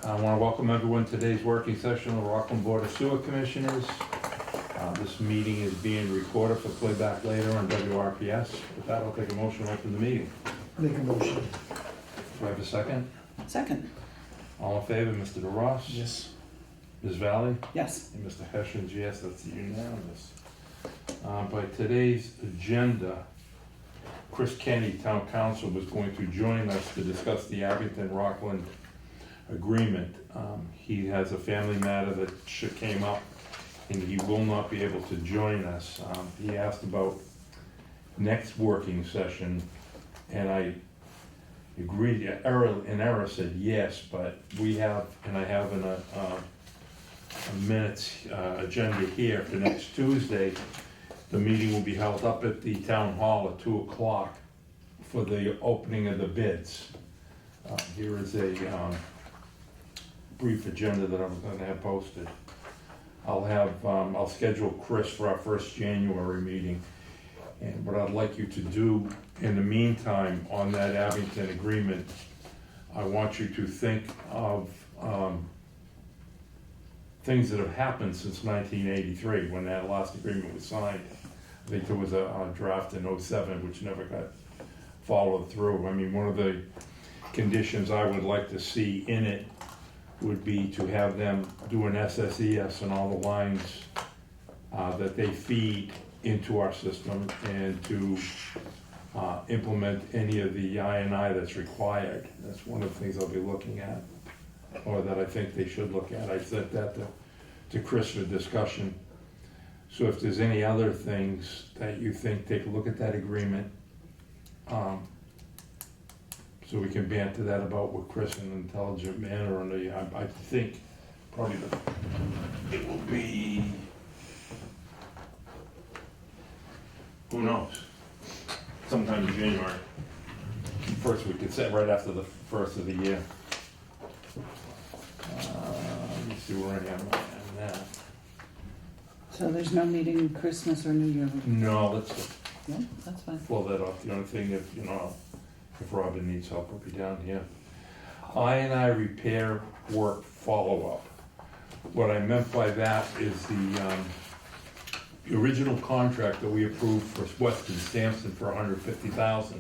I want to welcome everyone to today's working session of the Rockland Board of Sewer Commissioners. This meeting is being recorded for playback later on WRPS. With that, I'll take a motion to open the meeting. Make a motion. Do I have a second? Second. All in favor, Mr. DeRoss? Yes. Ms. Valley? Yes. And Mr. Heshens, yes, that's unanimous. By today's agenda, Chris Kenny, Town Council, was going to join us to discuss the Abington-Rockland agreement. He has a family matter that came up, and he will not be able to join us. He asked about next working session, and I agreed. Error said yes, but we have, and I have a minutes agenda here for next Tuesday. The meeting will be held up at the town hall at 2 o'clock for the opening of the bids. Here is a brief agenda that I'm going to have posted. I'll schedule Chris for our first January meeting. And what I'd like you to do in the meantime on that Abington agreement, I want you to think of things that have happened since 1983 when that last agreement was signed. I think there was a draft in '07 which never got followed through. I mean, one of the conditions I would like to see in it would be to have them do an SSES on all the lines that they feed into our system, and to implement any of the I&I that's required. That's one of the things I'll be looking at, or that I think they should look at. I sent that to Chris for discussion. So if there's any other things that you think, take a look at that agreement, so we can banter that about with Chris in an intelligent manner. And I think probably it will be, who knows, sometime in January. First week, it's right after the first of the year. Let me see where I am on that. So there's no meeting Christmas or New Year? No, let's No, that's fine. pull that off. The only thing, if Robin needs help, we'll be down here. I&I repair work follow-up. What I meant by that is the original contract that we approved for Weston Sampson for $150,000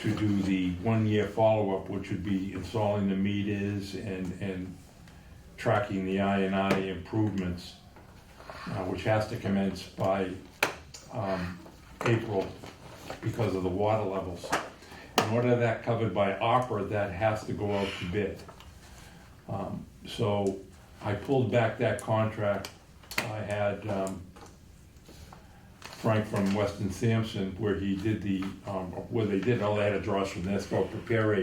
to do the 1 year follow-up, which would be installing the meters and tracking the I&I improvements, which has to commence by April because of the water levels. In order that covered by opera, that has to go out to bid. So I pulled back that contract. I had Frank from Weston Sampson, where he did where they did all that draws from this, go prepare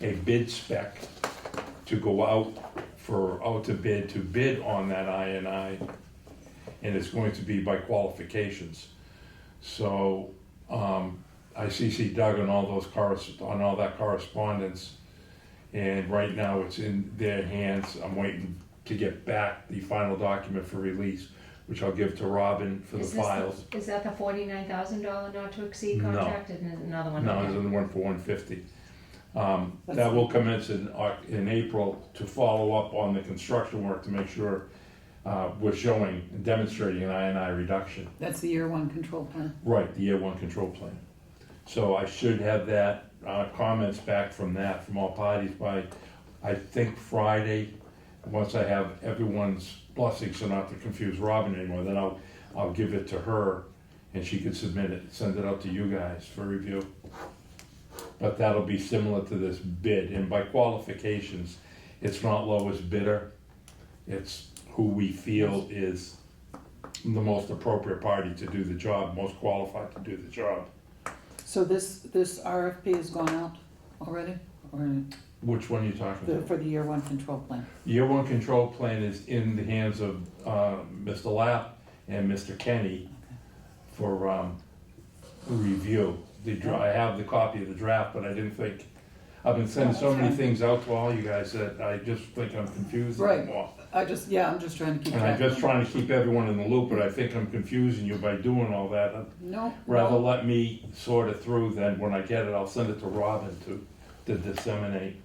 a bid spec to go out to bid on that I&I, and it's going to be by qualifications. So I CC Doug on all that correspondence, and right now it's in their hands. I'm waiting to get back the final document for release, which I'll give to Robin for the files. Is that the $49,000 not to exceed contract? And another one? No, there's another one for $150. That will commence in April to follow up on the construction work to make sure we're showing and demonstrating an I&I reduction. That's the year one control plan. Right, the year one control plan. So I should have that comments back from all parties by, I think, Friday. Once I have everyone's blessing, so not to confuse Robin anymore, then I'll give it to her, and she can submit it, send it out to you guys for review. But that'll be similar to this bid, and by qualifications, it's not lowest bidder, it's who we feel is the most appropriate party to do the job, most qualified to do the job. So this RFP has gone out already? Or Which one are you talking about? for the year one control plan? Year one control plan is in the hands of Mr. Lapp and Mr. Kenny for review. I have the copy of the draft, but I didn't think, I've been sending so many things out to all you guys that I just think I'm confusing Right. them all. I'm just trying to keep And track. I'm just trying to keep everyone in the loop, but I think I'm confusing you by doing all that. No. Rather let me sort it through, then when I get it, I'll send it to Robin to disseminate.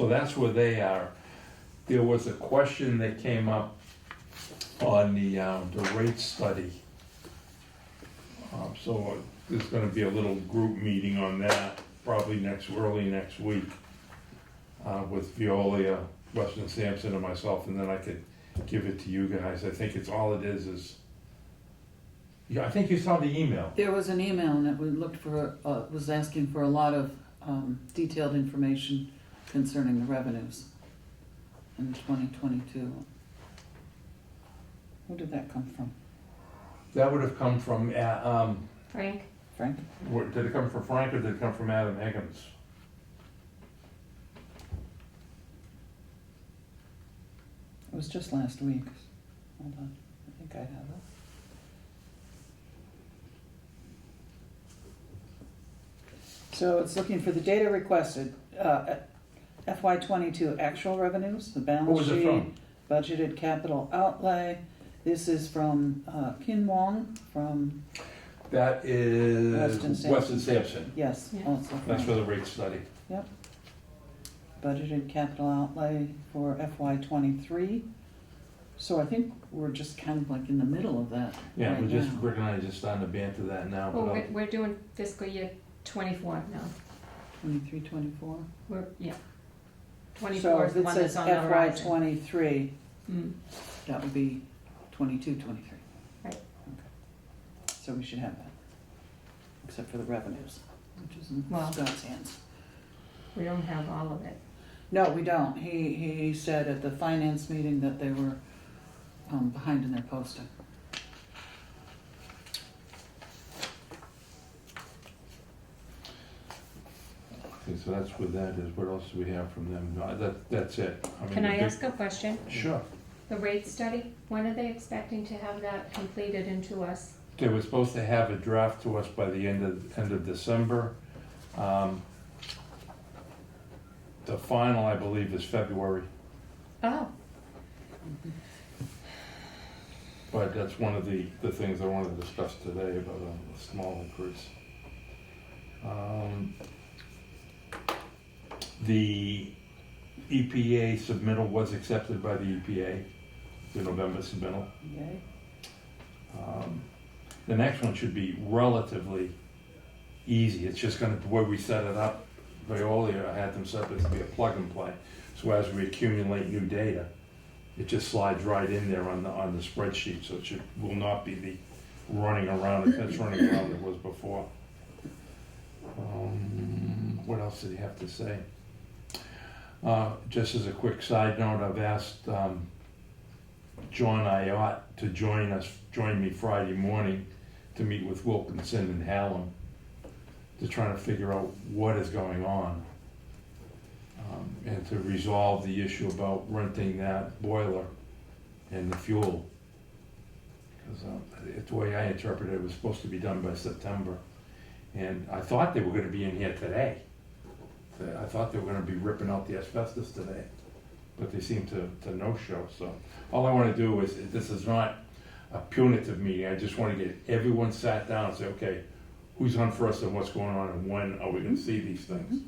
So that's where they are. There was a question that came up on the rate study. So there's gonna be a little group meeting on that, probably early next week, with Veolia, Weston Sampson and myself, and then I could give it to you guys. I think it's all it is, yeah, I think you saw the email. There was an email and it was asking for a lot of detailed information concerning the revenues in 2022. Who did that come from? That would have come from, Frank? Frank? did it come from Frank or did it come from Adam Higgins? It was just last week. Hold on, I think I have it. So it's looking for the data requested, FY '22 actual revenues, the Who balance was it sheet, from? budgeted capital outlay. This is from Kin Wong from, That is Weston Sampson. Weston Sampson. yes, Yeah. also That's Frank. for the rate study. Budgeted capital outlay for FY '23. So I think we're just kind of like in the middle of that Yeah, right Rick now. and I are just starting to banter that now, Oh, but we're doing fiscal year 24 now. 23, 24. We're, yeah. So 24 is if the it one says that's on the FY horizon. '23, Mm. that would be 22, 23. Right. Okay. So we should have that, except for the revenues, which is in Well- Scott's hands. We don't have all of it. No, we don't. He said at the finance meeting that they were behind in their posting. okay, so that's what that is. What else do we have from them? No, that's it. mean, Can the I big- ask a question? Sure. The rate study, when are they expecting to have that completed into us? They were supposed to have a draft to us by the end of December. The final, I believe, is February, Oh, but that's one of the things I wanted to discuss today about a small increase. The EPA submittal was accepted by the EPA, the November submittal. Yay. The next one should be relatively easy. It's just gonna, the way we set it up, Veolia, I had them set it to be a plug and play. So as we accumulate new data, it just slides right in there on the spreadsheet, so it will not be the running around, it's running around it was before. What else did he have to say? Just as a quick side note, I've asked John Iott to join me Friday morning to meet with Wilkinson and Hallam to try to figure out what is going on and to resolve the issue about renting that boiler and the fuel. Because the way I interpreted it, it was supposed to be done by September. And I thought they were gonna be in here today. I thought they were gonna be ripping out the asbestos today, but they seem to no-show, so. All I wanna do is, this is not a punitive meeting, I just wanna get everyone sat down and say, okay, who's on first and what's going on and when are we gonna see these things?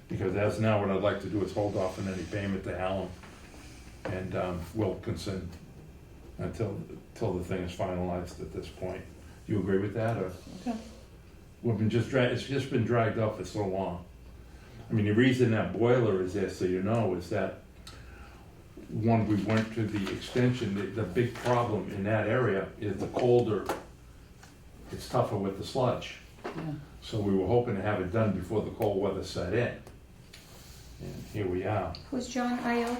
Because as now, what I'd like to do is hold off on any payment to Hallam and Wilkinson until the thing is finalized at this point. Do you agree with that, or? Okay. It's just been dragged up for so long. I mean, the reason that boiler is there, so you know, is that when we went to the extension, the big problem in that area is the colder, it's tougher with the sludge. Yeah. So we were hoping to have it done before the cold weather set in. And here we are. who's John Io?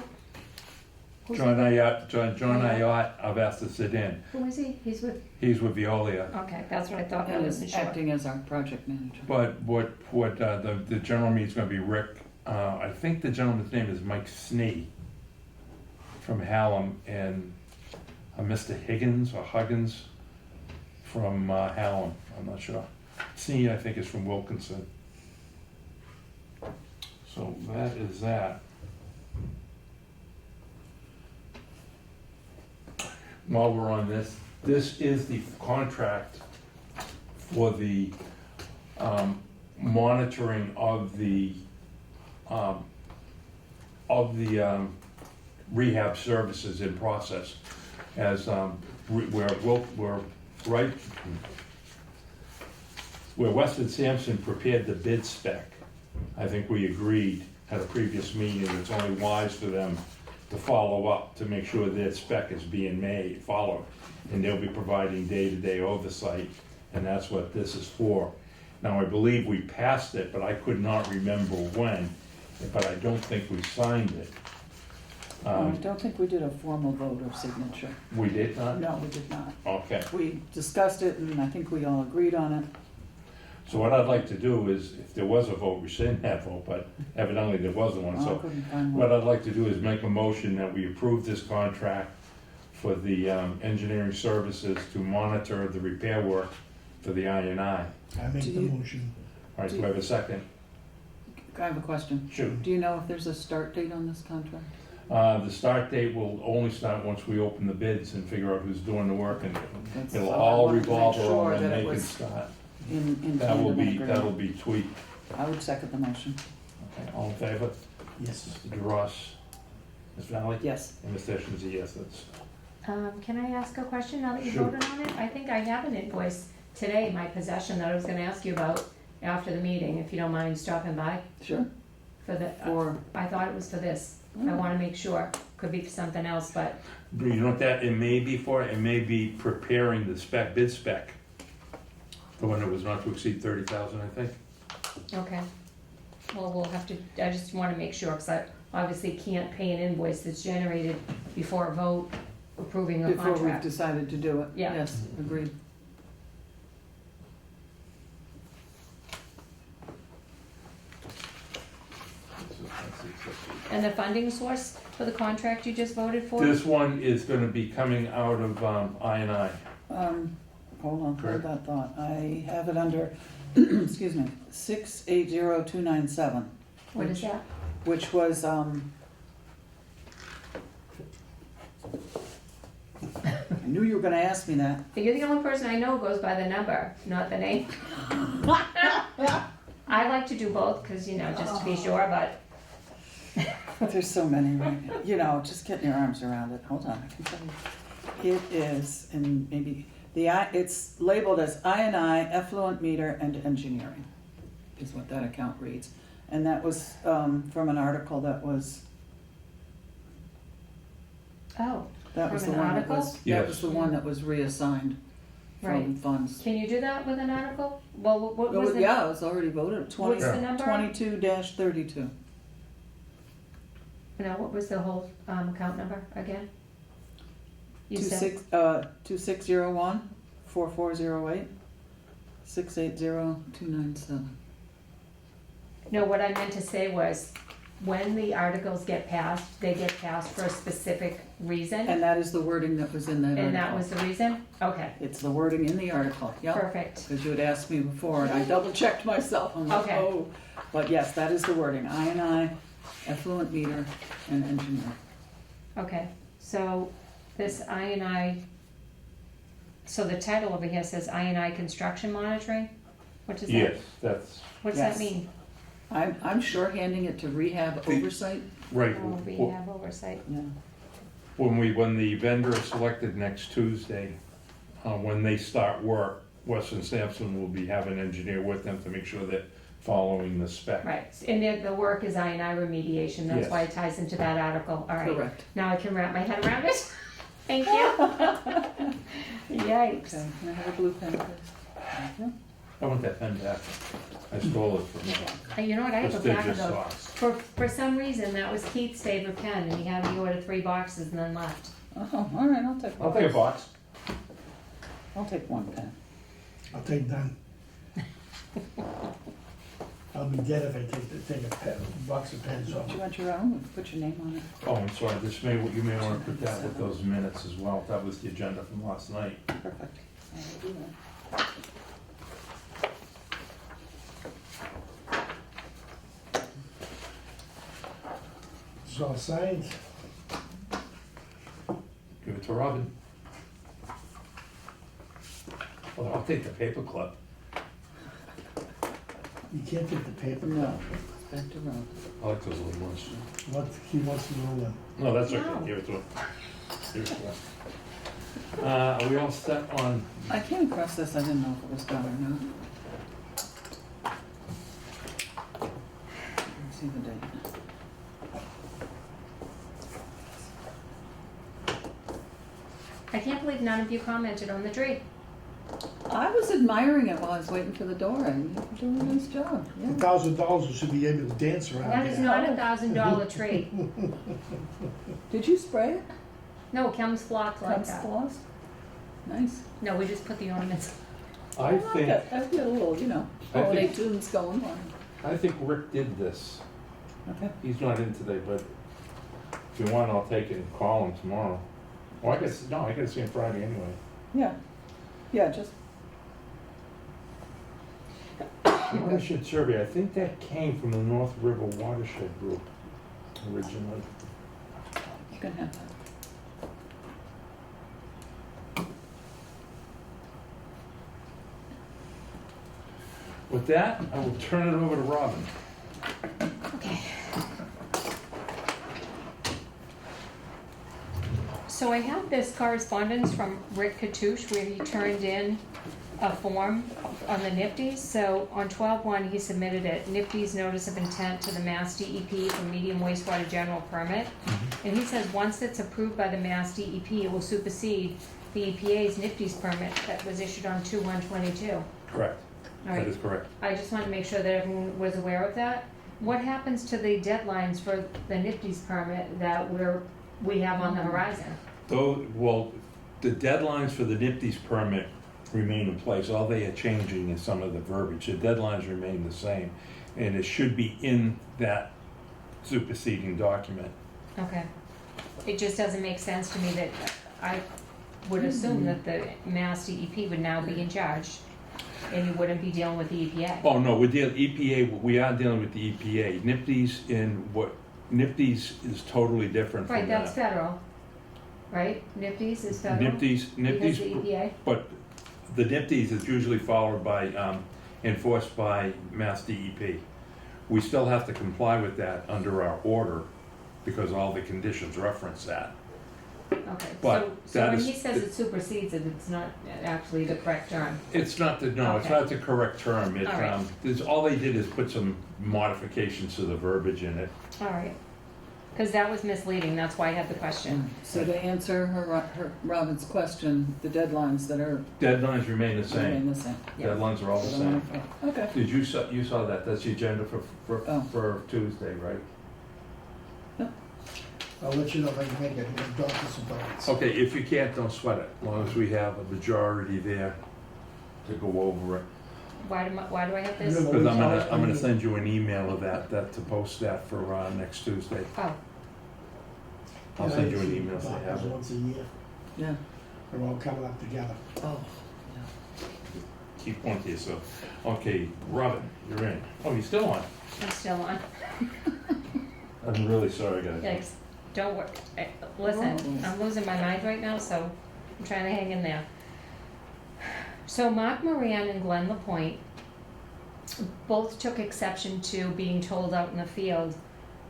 John Iott, I've asked to sit in. Who is he? He's with, He's with Veolia. okay, that's what I thought, I And wasn't is sure. acting as our project manager. But the general meeting's gonna be Rick, I think the gentleman's name is Mike Snee from Hallam, and Mr. Higgins or Huggins from Hallam, I'm not sure. Snee, I think, is from Wilkinson. So that is that. While we're on this, this is the contract for the monitoring of the of the rehab services in process. As we're right, where Weston Sampson prepared the bid spec, I think we agreed at a previous meeting that it's only wise for them to follow up to make sure their spec is being followed. And they'll be providing day-to-day oversight, and that's what this is for. Now, I believe we passed it, but I could not remember when, but I don't think we signed it. I don't think we did a formal vote of signature. We did not? No, we did not. Okay. We discussed it and I think we all agreed on it. So what I'd like to do is, if there was a vote, rescind that vote, but evidently there wasn't one. I So couldn't find what one. I'd like to do is make a motion that we approve this contract for the engineering services to monitor the repair work for the INI. I make Do the you- motion. All right, do I have a second? I have a question. Shoot. Do you know if there's a start date on this contract? The start date will only start once we open the bids and figure out who's doing the work, and That's- it'll I all wanted to make revolve sure around when that it they can was start. In That will tandem and be, that'll agreement. be tweaked. I would second the motion. Okay, all in favor? Yes. Mr. DeRoss, Ms. Valley? Yes. And Mr. Ishman's a yes, that's, Can I ask a question now that you Sure. voted on it? I think I have an invoice today in my possession that I was gonna ask you about after the meeting, if you don't mind stopping by Sure. for the, Or, I thought it was for this. I wanna make sure, could be for something else, but, you know what that, it may be for, it may be preparing the spec, bid spec. The one that was not to exceed 30,000, I think. okay. Well, we'll have to, I just wanna make sure, cause I obviously can't pay an invoice that's generated before a vote approving a before we've contract. decided to do it. Yeah. Yes, agreed. And the funding source for the contract you just voted for? This one is gonna be coming out of INI. Hold on, Correct. hold that thought. I have it under, excuse me, 680297, What is that? which was, I knew you were gonna ask me that. You're the only person I know who goes by the number, not the name. I like to do both, cause you know, just to be sure, but There's so many, right? You know, just getting your arms around it. Hold on, I can tell you. It is, and maybe, it's labeled as INI, effluent meter and engineering, is what that account reads. And that was, from an article that was, oh, that was the From an one that was, article? that was Yes. the one that was reassigned from Right. funds. can you do that with an article? Well, what was the? Yeah, it's already voted, What's the number? 22-32. No, what was the whole, account number again? You said, 2601-4408, 680297. no, what I meant to say was, when the articles get passed, they get passed for a specific reason? And that is the wording that was in that article. And that was the reason? Okay, It's the wording in the article, yep. perfect. Because you had asked me before, and I double checked myself, I'm like, Okay. oh. But yes, that is the wording, INI, effluent meter, and engineer. Okay, so this INI, so the title over here says INI Construction Monitoring? What does that, Yes, that's, what does Yes. that mean? I'm shorthanding it to rehab oversight, right. Oh, rehab oversight. yeah. When the vendor is selected next Tuesday, when they start work, Weston Sampson will be having an engineer with them to make sure they're following the spec. Right, and the work is INI remediation, that's Yes. why it ties into that article, all right. Correct. Now I can wrap my head around it. Thank you. Yikes. Okay, can I have a blue pen, please? Thank you. I want that pen back. I stole it from You know what, I have a pack of prestigious those. sauce. For some reason, that was Keith's favorite pen, and he had me order 3 boxes and then left. Oh, all right, I'll take I'll one. take a box. I'll take one pen. I'll take none. I'll be dead if I take a box of pens Do off. you want your own? Put your name on it. Oh, I'm sorry, you may want to put that with those minutes as well. That was the agenda from last night. Perfect. I will do that. It's all signed. Give it to Robin. Well, I'll take the paper clip. You can't take the paper. No, Back to Rob. I like those little ones. He wants to know No, that's No. okay, give it to him. Give it to him. Are we all set on, I came across this, I didn't know if it was done or not. Let me see the date. I can't believe none of you commented on the tree. I was admiring it while I was waiting for the door, and you were doing a nice job, $1,000, yeah. you should be able to dance around That is there. not $1,000 tree. Did you spray it? No, it comes flocked like Comes that. flossed? Nice. No, we just put the ornaments. I like think, it. I've got a little, you know, I holiday think- tunes going on. I think Rick did this. Okay. He's not in today, but if you want, I'll take it and call him tomorrow. Well, I guess, no, I gotta see him Friday anyway. Yeah. Yeah, just, Watershed survey, I think that came from the North River Watershed Group originally. you can have that. With that, I will turn it over to Robin. Okay. So I have this correspondence from Rick Katouche where he turned in a form on the NIPD's. So on 12/1, he submitted a NIPD's notice of intent to the Mass DEP for medium wastewater general permit. And he says once it's approved by the Mass DEP, it will supersede the EPA's NIPD's permit that was issued on 2/1/22. Correct. All That right. is correct. I just wanted to make sure that everyone was aware of that. What happens to the deadlines for the NIPD's permit that we have on the horizon? Though, well, the deadlines for the NIPD's permit remain in place. All they are changing is some of the verbiage. The deadlines remain the same, and it should be in that superseding document. Okay. It just doesn't make sense to me that I would assume that the Mass DEP would now be in charge and you wouldn't be dealing with the EPA. Oh, no, we're dealing, EPA, we are dealing with the EPA. NIPD's is totally different from Right, that. that's federal, right? NIPD's is federal? NIPD's, Because the EPA? but the NIPD's is usually followed by, enforced by Mass DEP. We still have to comply with that under our order because all the conditions reference that. Okay, But so that when is he says the- it supersedes it, it's not actually the correct term. It's not the, no, it's Okay. not the correct term. It, All right. all they did is put some modifications to the verbiage in it. All right. Because that was misleading, that's why I had the question. So to answer Robin's question, the deadlines that are Deadlines remain the remain same. the same. Yeah. Deadlines are all the So same. Okay. Did you saw that? That's the agenda Oh. for Tuesday, right? I'll let you know if I can make it, I'm doctor's appointments. Okay, if you can't, don't sweat it, as long as we have a majority there to go over it. Why do I have this? Yeah. Because I'm gonna send you an email of that to post that for, next Tuesday. Oh, I'll send you an email so you Doctors have it. once a year, Yeah. they're all coming up together. Oh. Keep one to yourself. Okay, Robin, you're in. Oh, you're still on? I'm still on. I'm really sorry, guys. Yikes. Don't worry. Listen, I'm losing my mind right now, so I'm trying to hang in there. So Mark Moran and Glenn LaPointe both took exception to being told out in the field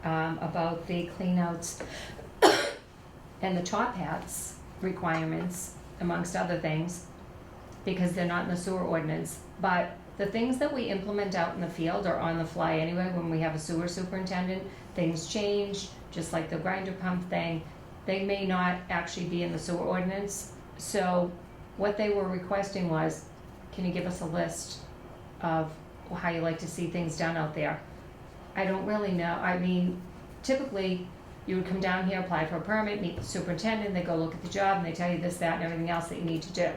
about the cleanouts and the top hats requirements, amongst other things, because they're not in the sewer ordinance. But the things that we implement out in the field are on the fly anyway. When we have a sewer superintendent, things change, just like the grinder pump thing. They may not actually be in the sewer ordinance. So what they were requesting was, can you give us a list of how you like to see things done out there? I don't really know. I mean, typically, you would come down here, apply for a permit, meet the superintendent, they go look at the job, and they tell you this, that, and everything else that you need to do.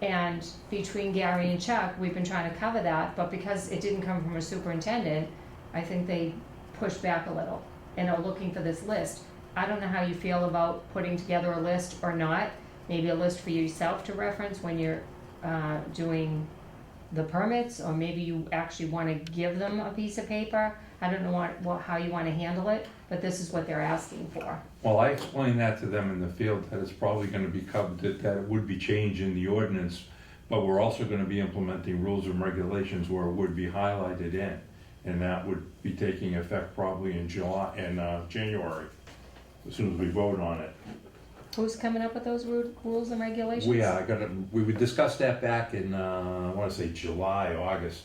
And between Gary and Chuck, we've been trying to cover that, but because it didn't come from a superintendent, I think they pushed back a little and are looking for this list. I don't know how you feel about putting together a list or not. Maybe a list for yourself to reference when you're doing the permits, or maybe you actually want to give them a piece of paper. I don't know how you want to handle it, but this is what they're asking for. Well, I explained that to them in the field, that it's probably gonna be covered, that it would be changed in the ordinance, but we're also gonna be implementing rules and regulations where it would be highlighted in. And that would be taking effect probably in January, as soon as we vote on it. Who's coming up with those rules and regulations? We would discuss that back in, I wanna say July, August,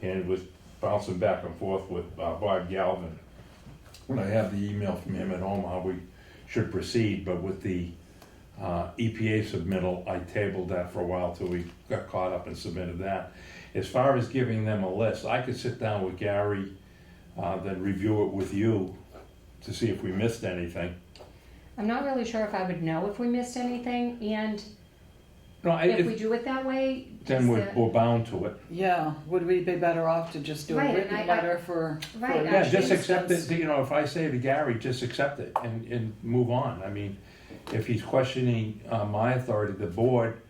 and it was bouncing back and forth with Bob Galvin. When I have the email from him at home, how we should proceed, but with the EPA submittal, I tabled that for a while till we got caught up and submitted that. As far as giving them a list, I could sit down with Gary, then review it with you to see if we missed anything. I'm not really sure if I would know if we missed anything, and No, if we do it that way, then we're bound to it. Yeah, would we be better off to just do a Right, and written letter for? Right, Yeah, each just accept instance? it, you know, if I say to Gary, just accept it and move on. I mean, if he's questioning my authority, the board,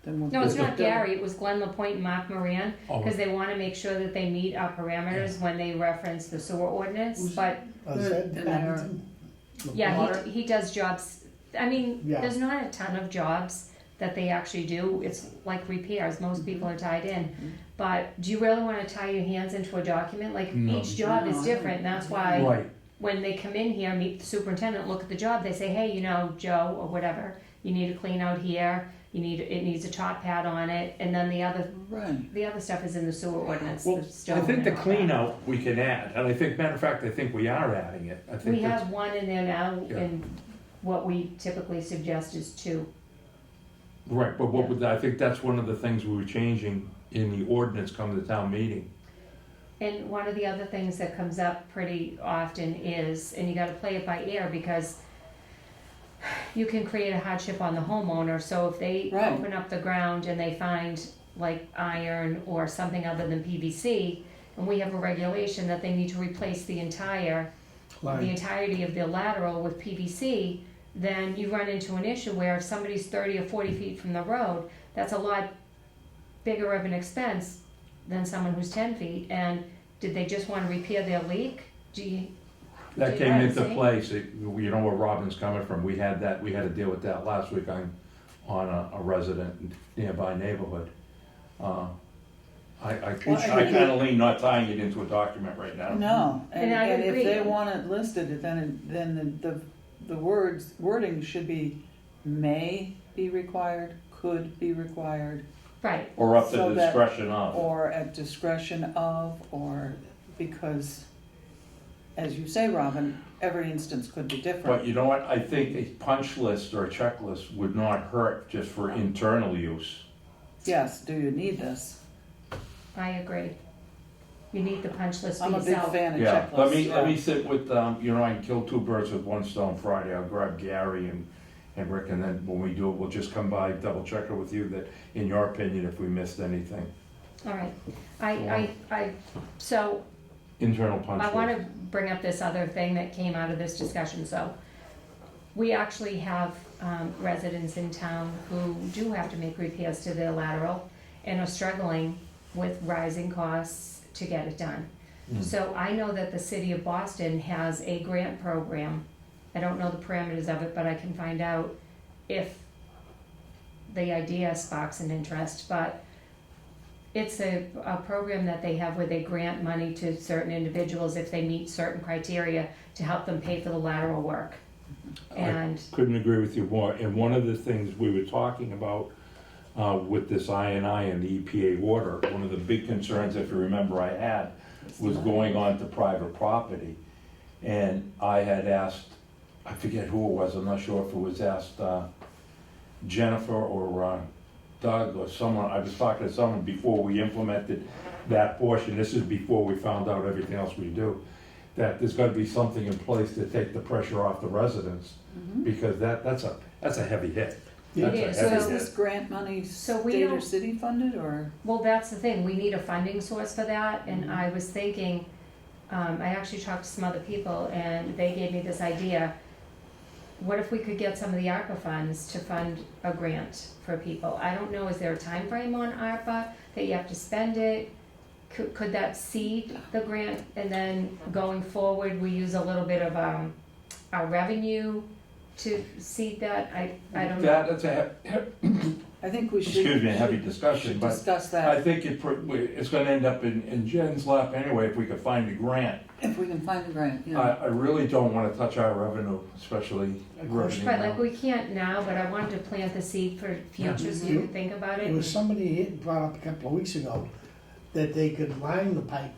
Then we'll no, it's do not it. Gary, it was Glenn Lapointe and Mark Moran, Oh. because they wanna make sure that they meet our parameters when they reference the sewer ordinance, Who's- but, Is that And Abington? yeah, Water? he does jobs, I mean, Yeah. there's not a ton of jobs that they actually do, it's like repairs, most people are tied in. But do you really wanna tie your hands into a document, like, No. each job No, is I different, and that's why right, when they come in here, meet the superintendent, look at the job, they say, hey, you know, Joe, or whatever, you need to clean out here, it needs a top pad on it, and then the other stuff is in the sewer ordinance, well, the I stone think the and all that. clean out we can add, and I think, matter of fact, I think we are adding it. I think We that's, have one in there now, Yeah. and what we typically suggest is two. right, but I think that's one of the things we were changing in the ordinance come to town meeting. And one of the other things that comes up pretty often is, and you gotta play it by ear, because you can create a hardship on the homeowner, so if they Right. open up the ground and they find like iron or something other than PVC, and we have a regulation that they need to replace the entirety of their lateral with PVC, then you run into an issue where if somebody's 30 or 40 feet from the road, that's a lot bigger of an expense than someone who's 10 feet, and did they just wanna repair their leak? That Do you came know what into I'm place, you know where Robin's coming from, we had to deal with that last week on a resident nearby neighborhood. I kinda lean not tying it into a document right now. No, And I and if agree. they want it listed, then the wording should be may be required, could be required, Right, Or up to So the that- discretion of. or at discretion of, or because, as you say, Robin, every instance could be But different. you know what, I think a punch list or a checklist would not hurt just for internal use. Yes, do you need this? I agree. You need the punch list for I'm a big yourself. fan of Yeah, checklists. let me sit with, you know, I can kill two birds with one stone Friday, I'll grab Gary and Rick, and then when we do it, we'll just come by, double check it with you, that, in your opinion, if we missed anything. All right, so Internal punch I list. wanna bring up this other thing that came out of this discussion, so. We actually have, residents in town who do have to make repairs to their lateral and are struggling with rising costs to get it done. Mm. So I know that the city of Boston has a grant program. I don't know the parameters of it, but I can find out if the idea sparks an interest, but it's a program that they have where they grant money to certain individuals if they meet certain criteria to help them pay for the lateral work. And, Couldn't agree with you more, and one of the things we were talking about with this I&I and the EPA order, one of the big concerns, if you remember, I had was going on to private property. And I had asked, I forget who it was, I'm not sure if it was asked Jennifer or Doug or someone, I was talking to someone before we implemented that portion, this is before we found out everything else we do, that there's gotta be something in place to take the pressure off the residents, because that's a heavy hit. Yeah. That's a It is. So heavy is hit. this grant money So we state or don't- city funded, or? well, that's the thing, we need a funding source for that, and I was thinking, I actually talked to some other people, and they gave me this idea. What if we could get some of the ARPA funds to fund a grant for people? I don't know, is there a time frame on ARPA that you have to spend it? Could that seed the grant, and then going forward, we use a little bit of, our revenue to seed that? I don't know. That's a, I think we should. excuse me, a heavy should- discussion, should but discuss I that, think it's gonna end up in Jen's lap anyway if we could find a grant. if we can find the grant, I, yeah. I really don't wanna touch our revenue, especially revenue Right, like now. we can't now, but I wanted to plant the seed for future so you can think about There was it. somebody here brought up a couple of weeks ago that they could line the pipe.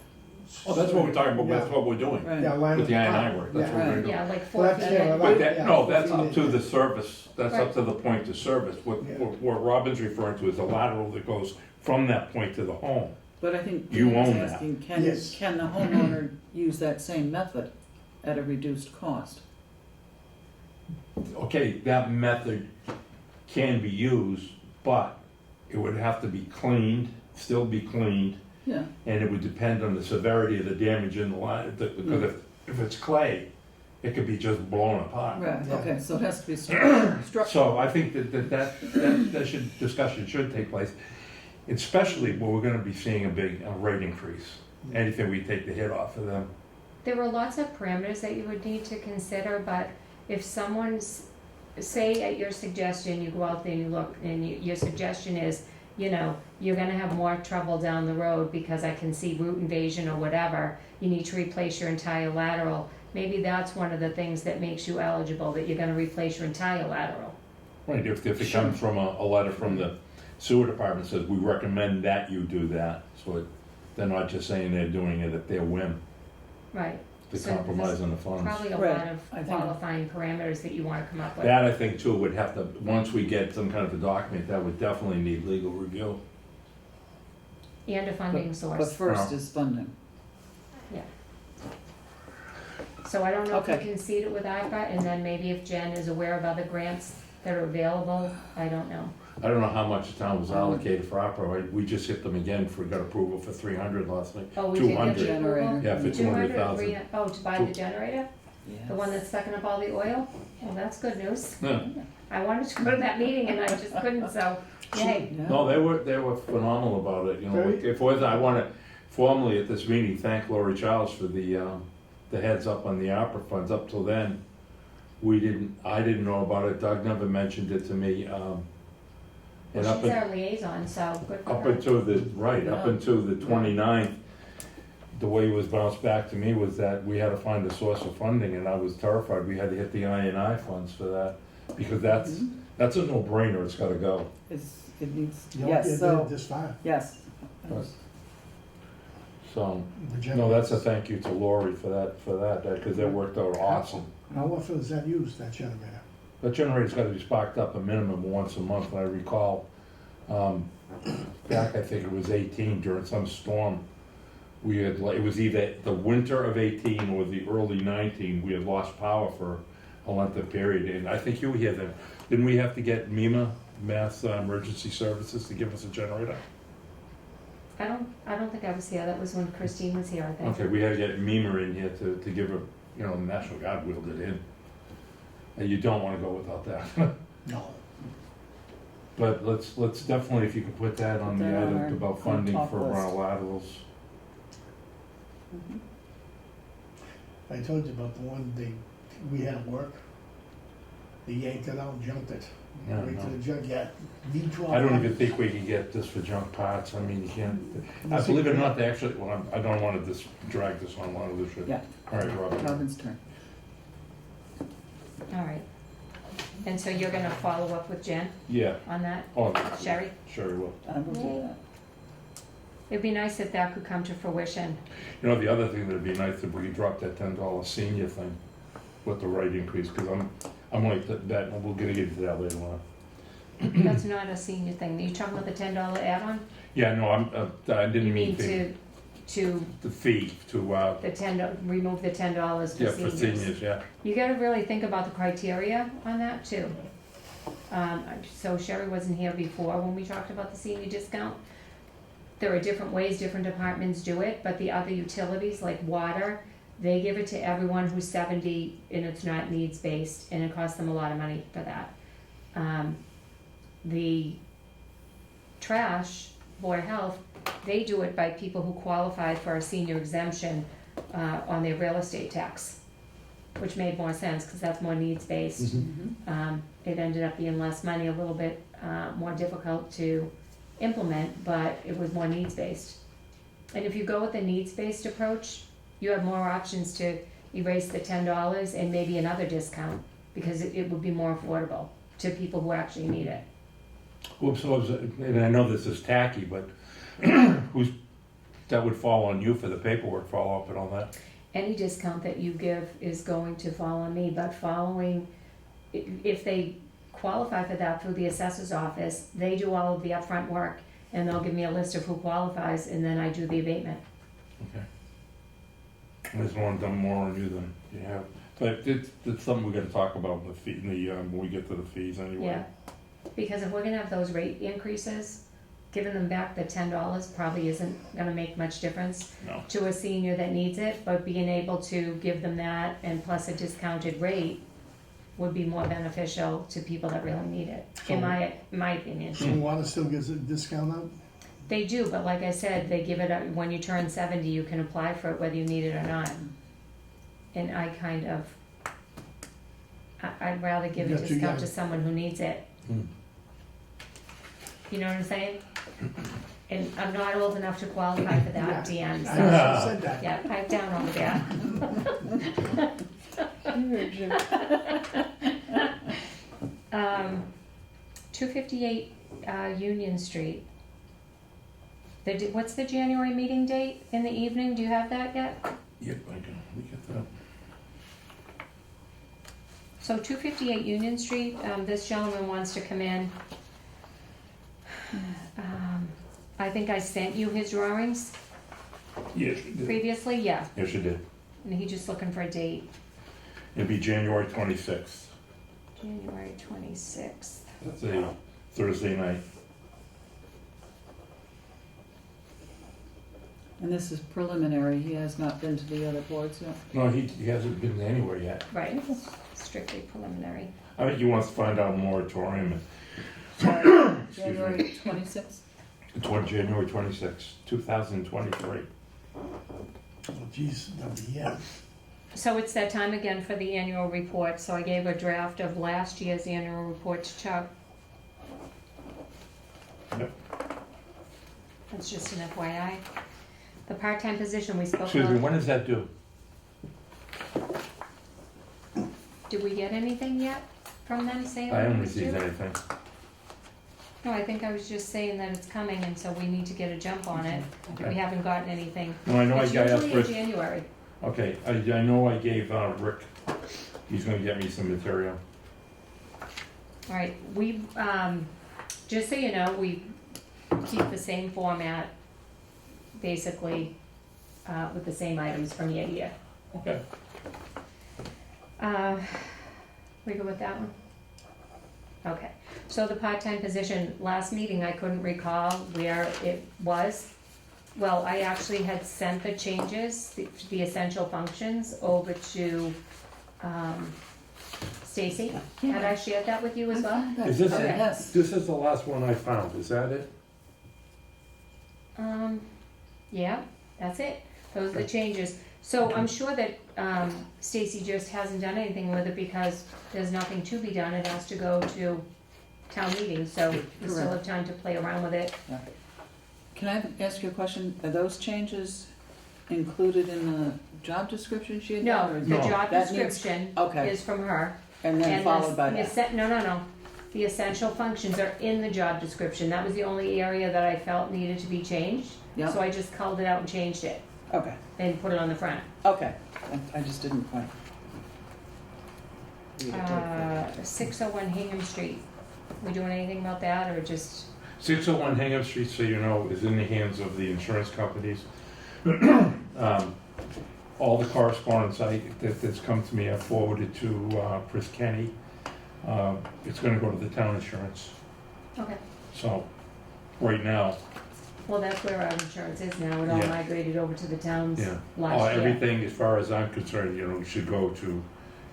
Oh, that's what we're talking about, that's Yeah. what we're doing, Right. Yeah, line with the pipe. I&I work, that's Yeah. what we're Right. doing. Yeah, like Well, 4 that's- feet. yeah, in. But that, Yeah, no, that's 4 up feet to in. the service, that's up Right. to the point of service. What, Yeah. what Robin's referring to is a lateral that goes from that point to the home. But I think You Dan's own that. asking, Yes. can the homeowner use that same method at a reduced cost? Okay, that method can be used, but it would have to be cleaned, still be cleaned, Yeah, and it would depend on the severity of the damage in the line, because if it's clay, it could be just blown apart. right, Yeah. okay, so it has to be structural. So I think that discussion should take place, especially when we're gonna be seeing a rate increase. Anything we take the hit off of them. There were lots of parameters that you would need to consider, but if someone's, say at your suggestion, you go out there and you look, and your suggestion is, you know, you're gonna have more trouble down the road because I can see root invasion or whatever, you need to replace your entire lateral, maybe that's one of the things that makes you eligible, that you're gonna replace your entire lateral. Right, if it comes from a letter from the sewer department says, we recommend that you do that, so they're not just saying they're doing it at their whim, Right. to So compromise on the funds. Probably a Right, lot of I think- qualifying parameters that you wanna come up with. That, I think, too, would have to, once we get some kind of a document, that would definitely need legal review. And a funding But source. first is funding. So I don't know if Okay. we can seed it with ARPA, and then maybe if Jen is aware of other grants that are available, I don't know. I don't know how much the town was allocated for opera, right? We just hit them again for, got approval for 300 last night. Oh, we did get 200. the approval? Generator. Yeah, for 200 or 200,000. 300 Oh, to buy the generator? The one Yes. that's sucking up all the oil? Well, that's good news. Yeah. I wanted to go to that meeting and I just couldn't, so yay. Yeah. No, they were phenomenal about it, you know, Very- if it was, I wanna formally at this meeting thank Lori Childs for the heads up on the opera funds. Up till then, I didn't know about it, Doug never mentioned it to me, and Well, up she's in- our liaison, so good for up her. until the, right, up Yeah. until the 29th, the way it was bounced back to me was that we had to find a source of funding, and I was terrified we had to hit the I&I funds for that, because that's a no-brainer, it's gotta go. It needs, You don't yes, get so, this far. yes. So, The no, that's a generators. thank you to Lori for that, because that worked out awesome. How often is that used, that generator? That generator's gotta be sparked up a minimum once a month, and I recall, back, I think it was 18, during some storm, we had, it was either the winter of 18 or the early 19, we had lost power for a length of period, and I think you were here then. Didn't we have to get MEMA, Mass Emergency Services, to give us a generator? I don't think I was here, that was when Christine was here, I think. Okay, we had to get MEMA in here to give her, you know, the National Guard wheeled it in. And you don't wanna go without that. No. But let's definitely, if you could put that on Put the that on item our- about on funding top for list. laterals. Mhm. I told you about the one we had at work. They yanked it out and jumped it. Yeah, Right to no. the jug, yeah. V12. I don't even think we can get this for junk parts, I mean, you can't, believe it or not, they actually, well, I don't wanna drag this on, one of this shit. Yeah. All right, Robin. Robin's turn. All right. And so you're gonna follow up with Jen Yeah, on that? oh, Sherry? Sherry will. I will do that. It'd be nice if that could come to fruition. You know, the other thing that'd be nice if we could drop that $10 senior thing with the rate increase, cause I'm like that, and we'll get into that later on. That's not a senior thing. You talking about the $10 add-on? Yeah, no, I You didn't mean mean to the fee to, remove the $10 for yeah, seniors. for seniors, yeah. You gotta really think about the criteria on that too. So Sherry wasn't here before when we talked about the senior discount. There are different ways different departments do it, but the other utilities like water, they give it to everyone who's 70 and it's not needs-based, and it costs them a lot of money for that. The trash, Board of Health, they do it by people who qualify for a senior exemption on their real estate tax. which made more sense, because that's more needs-based. It ended up being less money, a little bit more difficult to implement, but it was more needs-based. And if you go with the needs-based approach, you have more options to erase the $10 and maybe another discount, because it would be more affordable to people who actually need it. Whoops, and I know this is tacky, but that would fall on you for the paperwork follow-up and all that? Any discount that you give is going to fall on me, but if they qualify for that through the assessor's office, they do all of the upfront work, and they'll give me a list of who qualifies, and then I do the abatement. Okay. There's one done more on you than you have. But it's something we gotta talk about with when we get to the fees anyway. Yeah, because if we're gonna have those rate increases, giving them back the $10 probably isn't gonna make much difference No. to a senior that needs it, but being able to give them that and plus a discounted rate would be more beneficial to people that really need it, in my opinion. So water still gets a discount out? They do, but like I said, they give it, when you turn 70, you can apply for it whether you need it or not. And I I'd rather give a Yes, you discount got to it. someone who needs it. You know what I'm saying? And I'm not old enough to qualify for that, Deanne, I so, just said that. yeah, pipe down over there. Um, 258 Union Street. What's the January meeting date in the evening? Do you have that yet? Yep, I can, we get that. So 258 Union Street, this gentleman wants to come in. I think I sent you his drawings Yes, you did. previously, yeah. Yes, you did. And he's just looking for a date, It'd be January 26th. January 26th. That's a Thursday night. And this is preliminary, he has not been to the other boards yet. No, he hasn't been anywhere yet. Right, strictly preliminary. I think he wants to find out a moratorium and January 26th? January 26th, 2023. Oh, geez, that'll be, yeah. So it's that time again for the annual report, so I gave a draft of last year's annual report to Chuck. Yep. That's just an FYI. The part-time position we spoke Excuse me, about, when does that due? did we get anything yet from them saying I that haven't it was due? received anything. No, I think I was just saying that it's coming, and so we need to get a jump on it. We Okay. haven't gotten anything. No, I know It's I got usually in Rick. January. Okay, I know I gave Rick, he's gonna get me some material. All right, we, just so you know, we keep the same format, basically, with the same items from year to year. Okay. We good with that one? Okay, so the part-time position, last meeting, I couldn't recall where it was. Well, I actually had sent the changes, the essential functions, over to, Stacy. Had I shared that with you as well? Is this, Okay. Yes. this is the last one I found, is that it? Yeah, that's it. Those are the changes. So I'm sure that Stacy just hasn't done anything with it because there's nothing to be done. It has to go to town meeting, so we still have time to play around with it. Can I ask you a question? Are those changes included in the job description she had done? No, or- the No. job That needs- description Okay, is from her. and then And followed by the that. No. The essential functions are in the job description. That was the only area that I felt needed to be changed. Yeah. So I just culled it out and changed it Okay, and put it on the front. okay. I just didn't quite. read it right. 601 Hingham Street. We doing anything about that or just? 601 Hingham Street, so you know, is in the hands of the insurance companies. All the correspondence that's come to me, I forwarded to Chris Kenny. It's gonna go to the town insurance. Okay. So, right now, Well, that's where our insurance is now. It all Yeah. migrated over to the towns yeah, last year. everything, as far as I'm concerned, you know, should go to,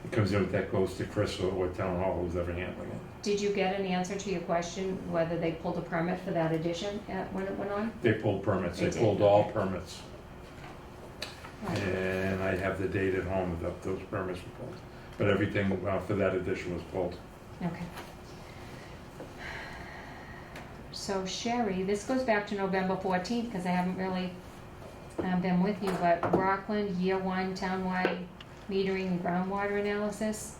it comes in, that goes to Chris or town hall, who's ever handling it. Did you get an answer to your question whether they pulled a permit for that addition when it went on? They pulled permits, They they did, pulled all okay. permits. Right. And I have the date at home that those permits were pulled. But everything for that addition was pulled. Okay. So Sherry, this goes back to November 14th, because I haven't really been with you, but Rockland, year one, townwide metering and groundwater analysis.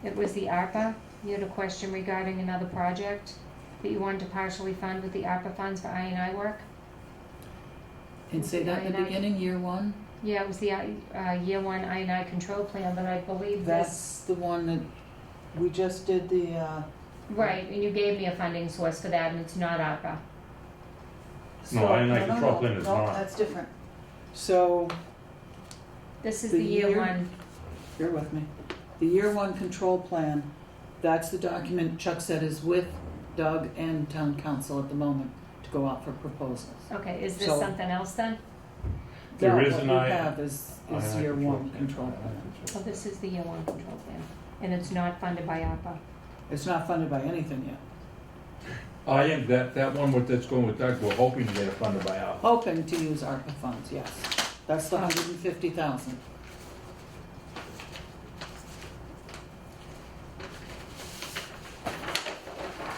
It was the ARPA. You had a question regarding another project that you wanted to partially fund with the ARPA funds for I&I work? And say that in the beginning, year one? Yeah, it was the year one I&I control plan, but I believe this, That's the one that we just did the, right, and you gave me a funding source for that, and it's not ARPA. No, I&I control plan is No, not. that's different. So, This is The the year year- one, bear with me. The year one control plan, that's the document Chuck said is with Doug and town council at the moment to go out for proposals. okay, is this So- something else then? There That is what an we I- have is I&I year one control plan. Oh, this is the year one control plan, and it's not funded by ARPA. It's not funded by anything yet. I am, that one that's going with Doug, we're hoping to get it funded by ARPA. Hoping to use ARPA funds, yes. That's the 150,000.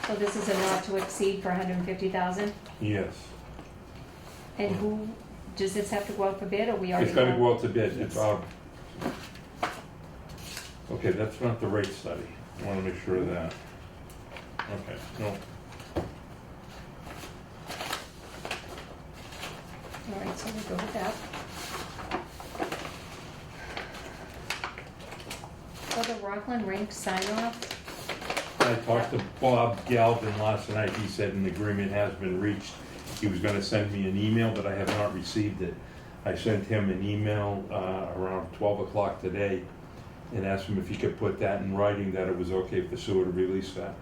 So this is a not to exceed for 150,000, Yes. and who, does this have to go out for bid, or we already It's gotta know? go out to bid, it's, okay, that's not the rate study, I wanna make sure of that. Okay, no, All right, so we'll go with that. For the Rockland rink sign off, I talked to Bob Galvin last night, he said an agreement has been reached. He was gonna send me an email, but I have not received it. I sent him an email, around 12 o'clock today and asked him if he could put that in writing, that it was okay for sewer to release that.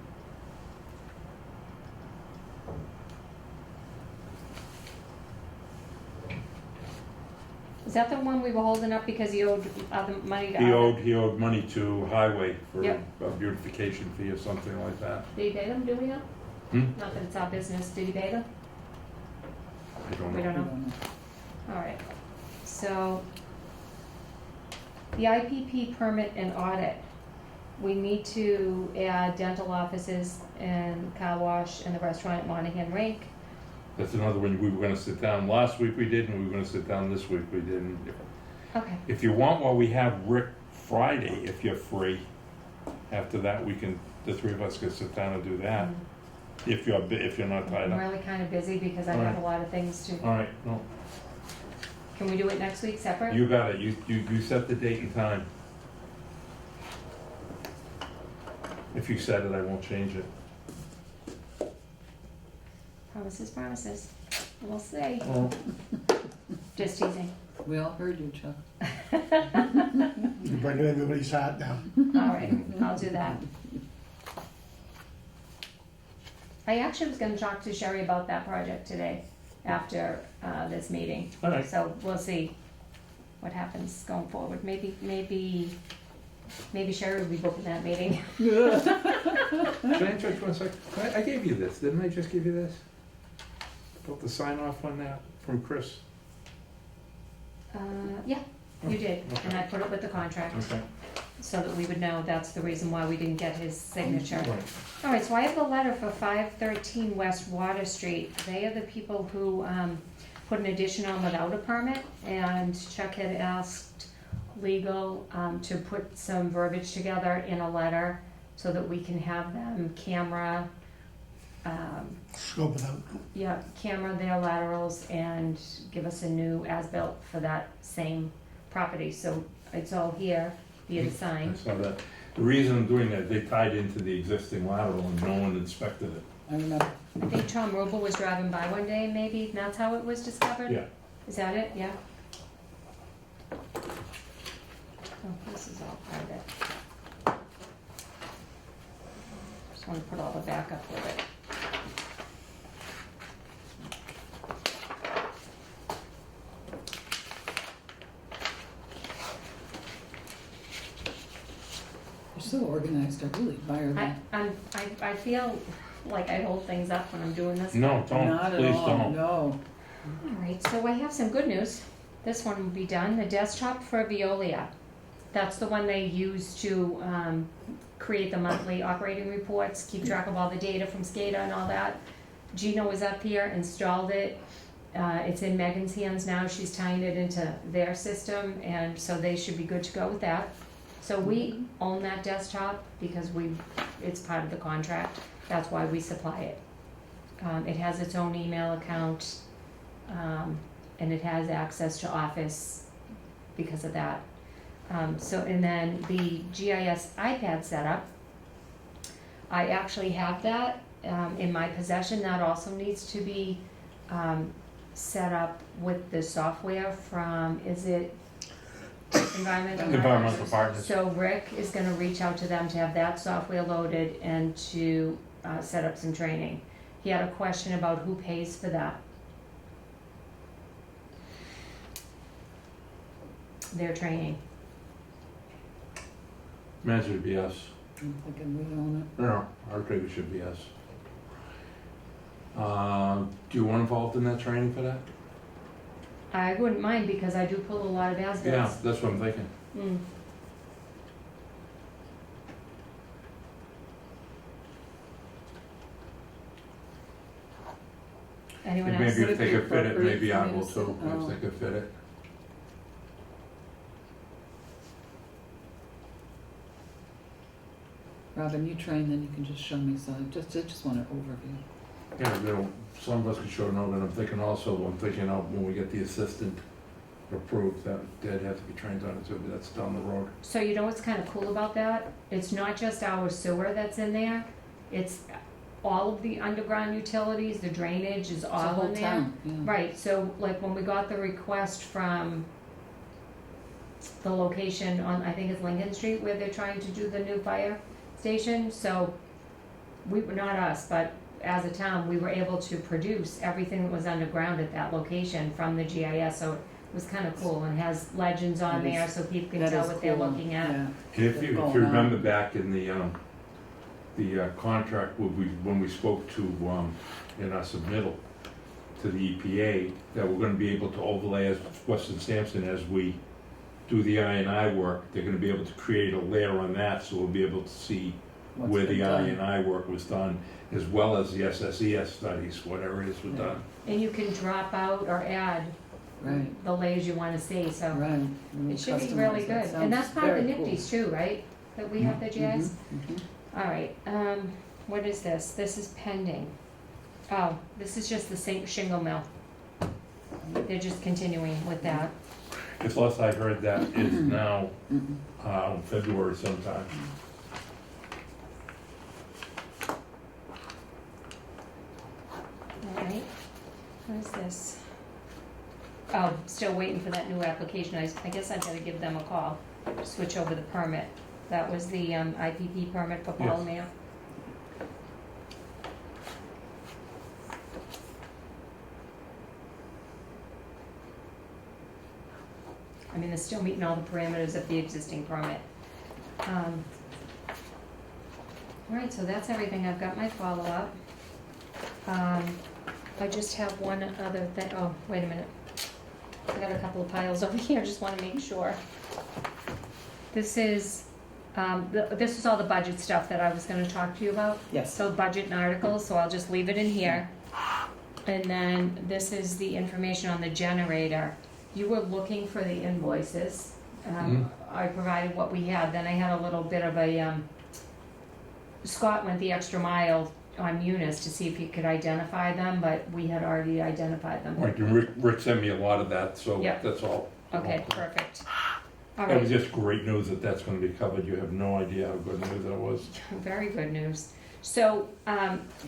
is that the one we were holding up because he owed other money to He owed money to Highway for Yep. a beautification fee or something like that. Did he pay them, do we know? Hmm? Not that it's our business, did he pay them? I don't We know. don't know. All right, so the IPP permit and audit, we need to add dental offices and car wash and the restaurant at Monahan Rink. That's another one we were gonna sit down. Last week we did, and we were gonna sit down this week we didn't. Okay, If you want, while we have Rick Friday, if you're free, after that, we can, the three of us can sit down and do that. If you're not tied I'm up. really kind of busy because I have a lot of things to, All right, no, can we do it next week separate? you got it. You set the date and time. If you said it, I won't change it. Promises, promises, we'll see, Well, just teasing. We all heard you, Chuck. You're breaking everybody's heart now. All right, I'll do that. I actually was gonna talk to Sherry about that project today, after, this meeting. all right. So we'll see what happens going forward. Maybe Sherry will be booking that meeting. Can I interrupt you 1 second? I gave you this, didn't I just give you this? About the sign off on that from Chris? Yeah, you did, Okay. and I put it with the contract, Okay. so that we would know that's the reason why we didn't get his signature. Right. All right, so I have the letter for 513 West Water Street. They are the people who put an addition on without a permit, and Chuck had asked legal to put some verbiage together in a letter so that we can have them camera, Scope it out. camera their laterals and give us a new as-built for that same property. So it's all here, for you to sign. I saw that. The reason I'm doing that, they tied into the existing lateral and no one inspected it. I remember. I think Tom Robel was driving by one day, maybe, and that's how it was discovered? Yeah. Is that it? Yeah? Oh, this is all private. Just wanna put all the backup with it. You're so organized, I really admire that. I feel like I hold things up when I'm doing this. No, don't, Not at please all, don't. no. All right, so I have some good news. This one will be done. The desktop for Veolia. That's the one they use to create the monthly operating reports, keep track of all the data from SCADA and all that. Gino was up here, installed it. It's in Megan's hands now. She's tying it into their system, and so they should be good to go with that. So we own that desktop because it's part of the contract. That's why we supply it. It has its own email account, and it has access to Office because of that. And then the GIS iPad setup, I actually have that in my possession. That also needs to be set up with the software from, is it Environmental Partners. So Rick is gonna reach out to them to have that software loaded and to set up some training. He had a question about who pays for that. Their training. Imagine it'd be us. I'm thinking we own No, I think it should be us. Do you want involved in that training for that? I wouldn't mind because I do pull a lot of as-bills. Yeah, that's what I'm thinking. Mm. Anyone else? Maybe Would if they it be could fit it, appropriate maybe for I me to will sit- too, oh. if they could fit it. Robin, you train, then you can just show me, so I just want an overview. Yeah, some of us could show note, and I'm thinking of when we get the assistant approved, that they'd have to be trained on it too, but that's down the road. So you know what's kind of cool about that? It's not just our sewer that's in there, it's all of the underground utilities, the drainage is It's a all whole in there. town, yeah. Right, so like when we got the request from the location on, I think it's Lincoln Street, where they're trying to do the new fire station, so we, not us, but as a town, we were able to produce everything that was underground at that location from the GIS, so it was kind of cool and has legends on That is- there so people can That tell is what they're cool, looking at. yeah. And if you Going remember on. back in the contract, when we spoke to, in our submittal to the EPA, that we're gonna be able to overlay as Weston Sampson as we do the I&I work, they're gonna be able to create a layer on that, so we'll be able to see What's where been the done. I&I work was done, as well as the SSES studies, whatever it is was Yeah. done. And you can drop out or add Right, the layers you wanna see, so right. And it should be customize really that. good. And that's Sounds part of the very cool. NIPD's too, right? That we have the GIS? Mhm, mhm. All right, what is this? This is pending. Oh, this is just the same shingle mill. They're just continuing with that. As last I heard, that is now, Mhm. February sometime. All right, what is this? Oh, still waiting for that new application. I guess I better give them a call, switch over the permit. That was the IPP permit for Paul Yes. Mayer. I mean, they're still meeting all the parameters of the existing permit. All right, so that's everything. I've got my follow-up. I just have one other thing. Oh, wait a minute. I got a couple of piles over here. Just want to make sure. This is this is all the budget stuff that I was going to talk to you about. Yes. So budget and articles. So I'll just leave it in here. And then this is the information on the generator. You were looking for the invoices. I provided what we had. Then I had a little bit of a Scott went the extra mile on Munis to see if he could identify them, but we had already identified them. Right, and Rick sent me a lot of that, so Yep. that's all. Okay, perfect. All That was right, just great news that that's gonna be covered. You have no idea how good news that was. very good news. So,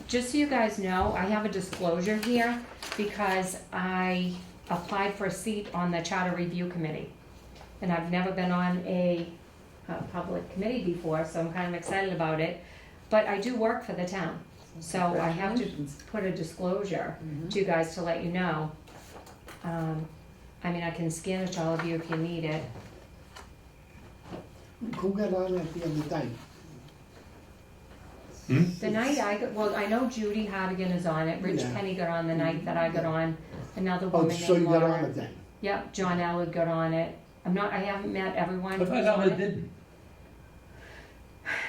just so you guys know, I have a disclosure here because I applied for a seat on the Charter Review Committee. And I've never been on a public committee before, so I'm kind of excited about it. But I do work for the town, so I have to Congratulations. put a disclosure Mhm. to you guys to let you know. I mean, I can scan it to all of you if you need it. Who got on at the other day? The night I got, well, I know Judy Hardigan is on it, Rich Yeah. Penny got on the night that I got on, another Oh, woman so you named got on Laura. it then? Yep, John Allard got on it. I haven't met everyone I who's thought on Howard it. didn't.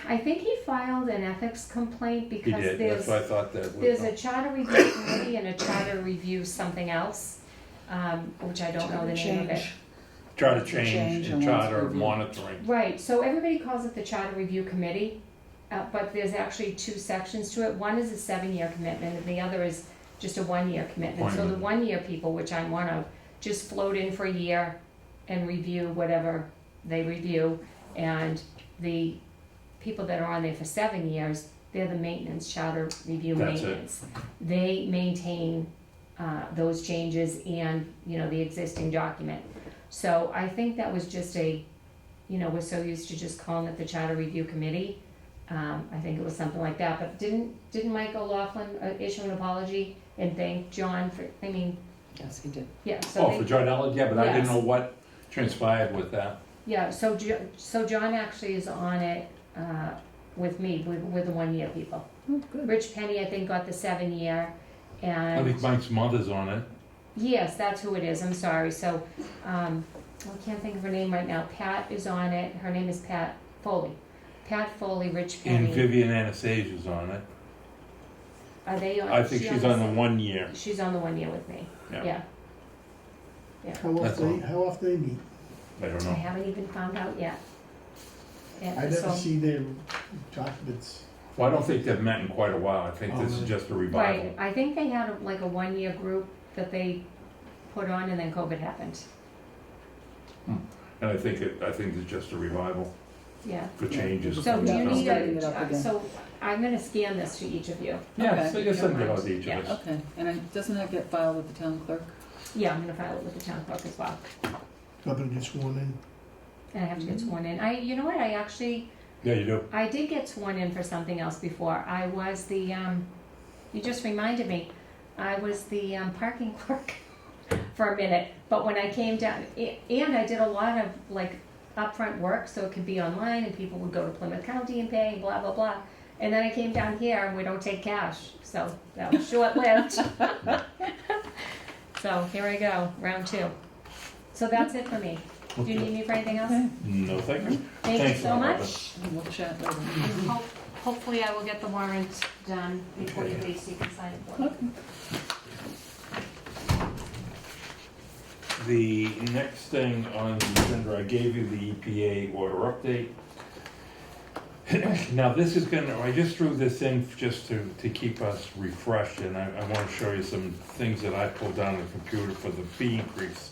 I think he filed an ethics complaint He because did, that's what I thought that was. there's a charter review committee and a charter review something else, which I don't know the name of it. Charter Change change and and charter review. monitoring. Right, so everybody calls it the charter review committee, but there's actually two sections to it. One is a 7-year commitment and the other is just a 1-year commitment. So the 1-year people, which I'm one of, just float in for a year and review whatever they review. And the people that are on there for 7 years, they're the maintenance, charter review That's it. maintenance. They maintain those changes and, the existing document. So I think that was just we're so used to just calling it the charter review committee. I think it was something like that, but didn't Michael Rockland issue an apology and thank John for, Yes, he did. yeah, so Oh, for John Allard, yeah, but I didn't Yes. know what transpired with that. yeah, so John actually is on it, with me, with the 1-year people. Oh, good. Rich Penny, I think, got the 7-year, I and, think Mike's mother's on it. yes, that's who it is, I'm sorry, so, I can't think of her name right now, Pat is on it, her name is Pat Foley. Pat Foley, Rich And Penny, Vivian Anastasia's on it. are they on? I think she she's on the same- 1 year. She's on the 1-year with me, Yeah. yeah. That's all. How often they meet? I don't I know. haven't even found out yet. Yeah, I never so- see their documents. Well, I don't think they've met in quite a while. I think this is Oh, just a Right, revival. I think they had like a 1-year group that they put on and then COVID happened, And I think it's just a revival yeah. for changes. So do you Yeah, need starting it up a, again. so I'm gonna scan this to each of you. Yeah, Okay. so I guess send it out to each Yeah. of us. Okay, and doesn't that get filed with the town clerk? Yeah, I'm gonna file it with the town clerk as well, Not gonna get sworn in. and I have to get Mm-hmm. sworn in. You know what, Yeah, you do. I did get sworn in for something else before. I was the, you just reminded me, I was the parking clerk for a minute. But when I came down, and I did a lot of like upfront work, so it could be online and people would go to Plymouth County and pay, blah, blah, blah. And then I came down here and we don't take cash, so that was short-lived. So here I go, round 2. So that's it for me. Do you need me for anything else? Okay, No, thank you. Thank you Thanks a so lot, much. and we'll chat later. And hopefully I will get the warrant done before you leave so you can sign it for me. Okay. The next thing on the agenda, I gave you the EPA order update. Now, this is I just threw this in just to keep us refreshed, and I want to show you some things that I pulled down on the computer for the fee increase.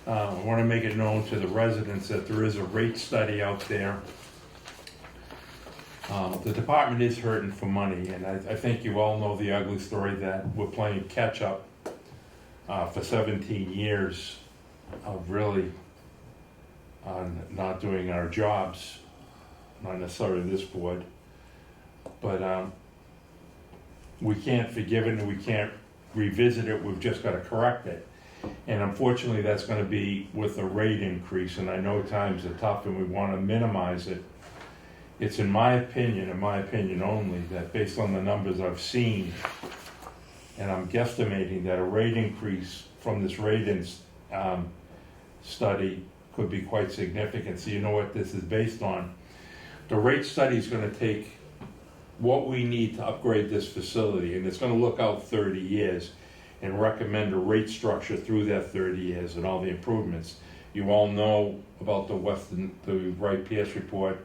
I want to make it known to the residents that there is a rate study out there. The department is hurting for money, and I think you all know the ugly story that we're playing catch-up for 17 years of really not doing our jobs, not necessarily this board, but we can't forgive it and we can't revisit it, we've just got to correct it. And unfortunately, that's going to be with a rate increase, and I know times are tough and we want to minimize it. It's in my opinion only, that based on the numbers I've seen, and I'm guesstimating that a rate increase from this study could be quite significant. So you know what this is based on. The rate study is going to take what we need to upgrade this facility, and it's going to look out 30 years and recommend a rate structure through that 30 years and all the improvements. You all know about the Wright Pierce report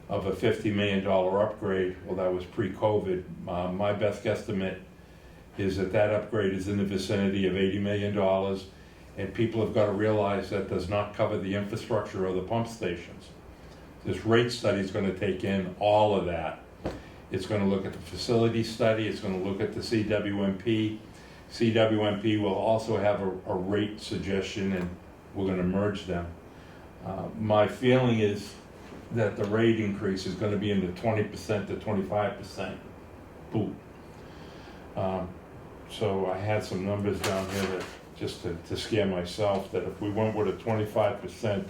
of a $50 million upgrade. Well, that was pre-COVID. My best guesstimate is that upgrade is in the vicinity of $80 million, and people have got to realize that does not cover the infrastructure of the pump stations. This rate study is going to take in all of that. It's going to look at the facility study, it's going to look at the CWMP. CWMP will also have a rate suggestion, and we're going to merge them. My feeling is that the rate increase is going to be in the 20% to 25% boot. So I had some numbers down here that just to scare myself, that if we went with a 25%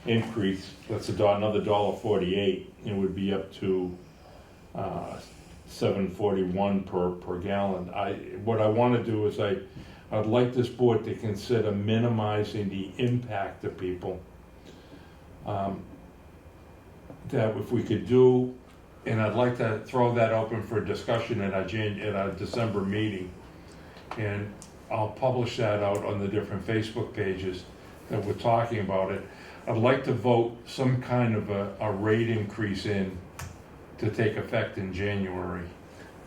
increase, that's another $1.48, it would be up to $7.41 per gallon. What I want to do is I I'd like this board to consider minimizing the impact to people. That if we could do, and I'd like to throw that open for discussion at our December meeting. And I'll publish that out on the different Facebook pages that we're talking about it. I'd like to vote some kind of a rate increase in to take effect in January.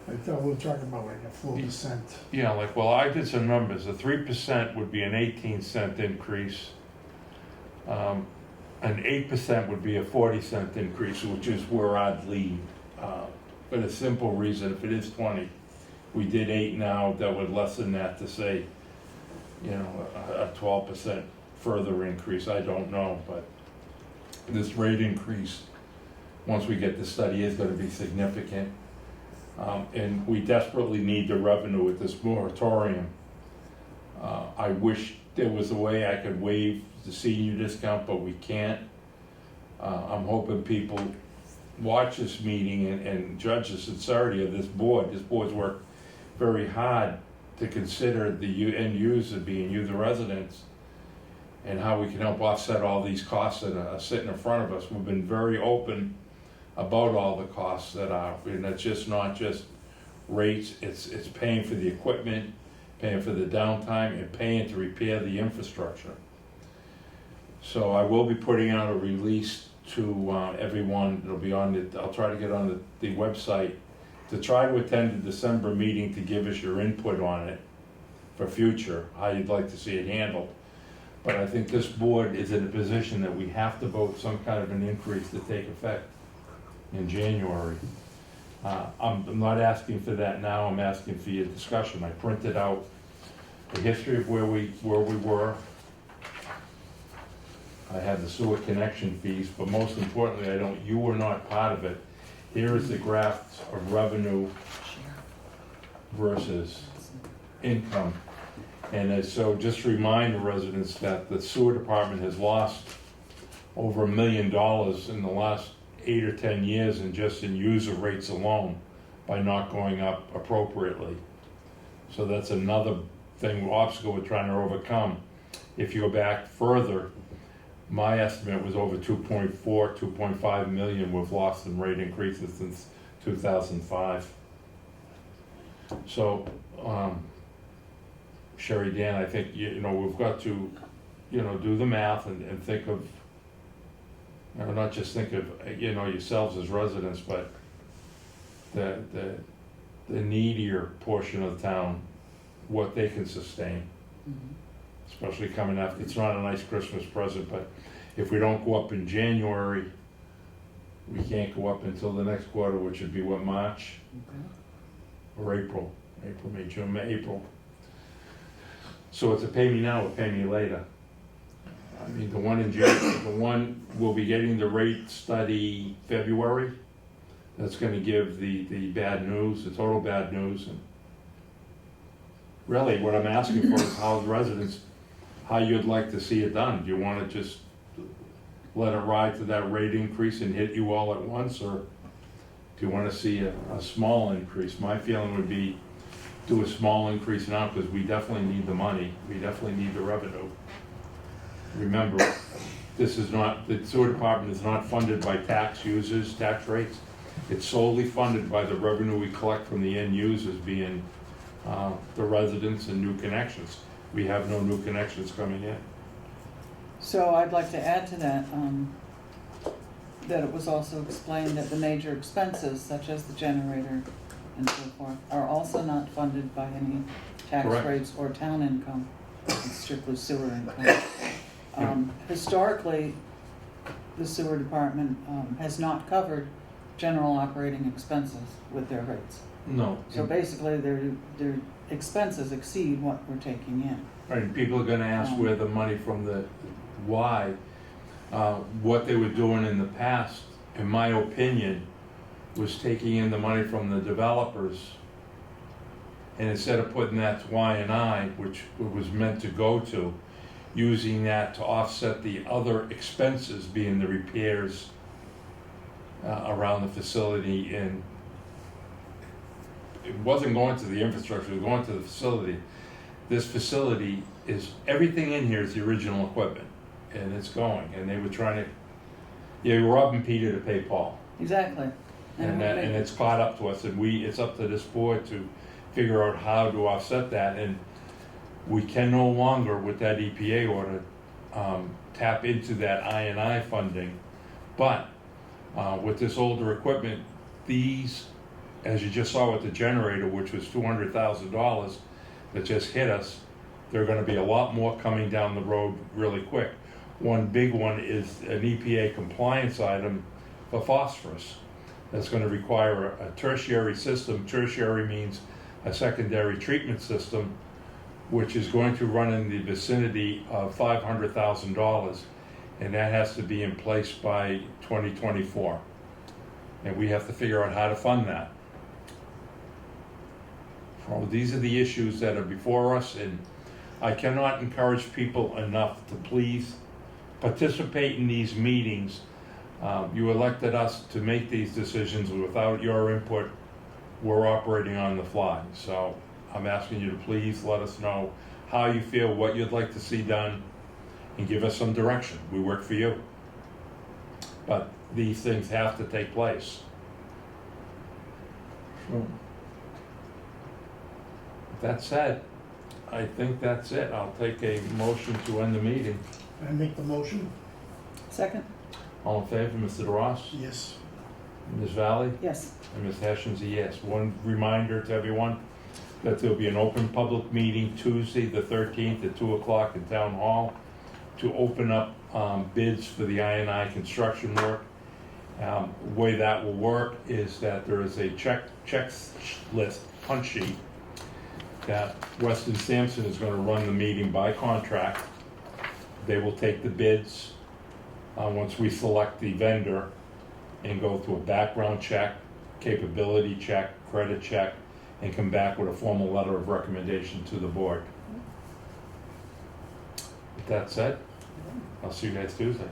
I thought we were talking about like a 4%. Yeah, like, well, I did some numbers. A 3% would be an 18-cent increase. An 8% would be a 40-cent increase, which is where I'd lean. For the simple reason, if it is 20, we did 8 now, that would lessen that to say, you know, a 12% further increase. I don't know, but this rate increase, once we get the study, is going to be significant. And we desperately need the revenue with this moratorium. I wish there was a way I could waive the senior discount, but we can't. I'm hoping people watch this meeting and judge the sincerity of this board. This board's worked very hard to consider the end user being you, the residents, and how we can help offset all these costs that are sitting in front of us. We've been very open about all the costs that are, and it's just not just rates, it's paying for the equipment, paying for the downtime, and paying to repair the infrastructure. So I will be putting out a release to everyone. It'll be on the, I'll try to get on the website to try to attend the December meeting to give us your input on it for future, how you'd like to see it handled. But I think this board is in a position that we have to vote some kind of an increase to take effect in January. I'm not asking for that now, I'm asking for your discussion. I printed out the history of where we were. I had the sewer connection fees, but most importantly, you were not part of it. Here is the graph of revenue versus income. And so just remind the residents that the sewer department has lost over $1 million in the last 8 or 10 years and just in user rates alone by not going up appropriately. So that's another obstacle we're trying to overcome. If you go back further, my estimate was over 2.5 million we've lost in rate increases since 2005. So, Sherry, Dan, I think, we've got to, do the math and think of, not just think of, yourselves as residents, but the needier portion of the town, what they can sustain. Mm-hmm. Especially coming after, it's not a nice Christmas present, but if we don't go up in January, we can't go up until the next quarter, which would be what, March? Okay. Or April, May, June, May, April. So it's a pay me now or pay me later. I mean, the one in January, the one we'll be getting the rate study February. That's going to give the bad news, the total bad news. And really, what I'm asking for is how the residents, how you'd like to see it done. Do you want to just let it ride to that rate increase and hit you all at once, or do you want to see a small increase? My feeling would be do a small increase now, because we definitely need the money. We definitely need the revenue. Remember, this is not, the sewer department is not funded by tax users, tax rates. It's solely funded by the revenue we collect from the end users, being the residents and new connections. We have no new connections coming in. So I'd like to add to that, that it was also explained that the major expenses, such as the generator and so forth, are also not funded by any tax Correct. rates or town income. It's strictly sewer income. Historically, the sewer department has not covered general operating expenses with their rates. No. So basically, their expenses exceed what we're taking in. Right, people are gonna ask where the money from why. What they were doing in the past, in my opinion, was taking in the money from the developers, and instead of putting that to Y&I, which it was meant to go to, using that to offset the other expenses, being the repairs around the facility, and it wasn't going to the infrastructure, it was going to the facility. this facility is, everything in here is the original equipment, and it's going, and they were trying to, yeah, robbing Peter to pay Paul. Exactly. And it's caught up to us, and it's up to this board to figure out how to offset that, and we can no longer, with that EPA order, tap into that I&I funding. But with this older equipment, these, as you just saw with the generator, which was $200,000 that just hit us, there are gonna be a lot more coming down the road really quick. One big one is an EPA compliance item for phosphorus. That's gonna require a tertiary system. Tertiary means a secondary treatment system, which is going to run in the vicinity of $500,000, and that has to be in place by 2024. And we have to figure out how to fund that. So these are the issues that are before us, and I cannot encourage people enough to please participate in these meetings. You elected us to make these decisions. Without your input, we're operating on the fly. So I'm asking you to please let us know how you feel, what you'd like to see done, and give us some direction. We work for you. But these things have to take place. With that said, I think that's it. I'll take a motion to end the meeting. I make the motion? Second? All in favor, Mr. DeRoss? Yes. Ms. Valley? Yes. And Ms. Hession's a yes. One reminder to everyone that there'll be an open public meeting Tuesday, the 13th at 2 o'clock in Town Hall to open up bids for the I&I construction work. The way that will work is that there is a checklist punch sheet that Weston Sampson is going to run the meeting by contract. They will take the bids once we select the vendor and go through a background check, capability check, credit check, and come back with a formal letter of recommendation to the board. With that said, I'll see you guys Tuesday.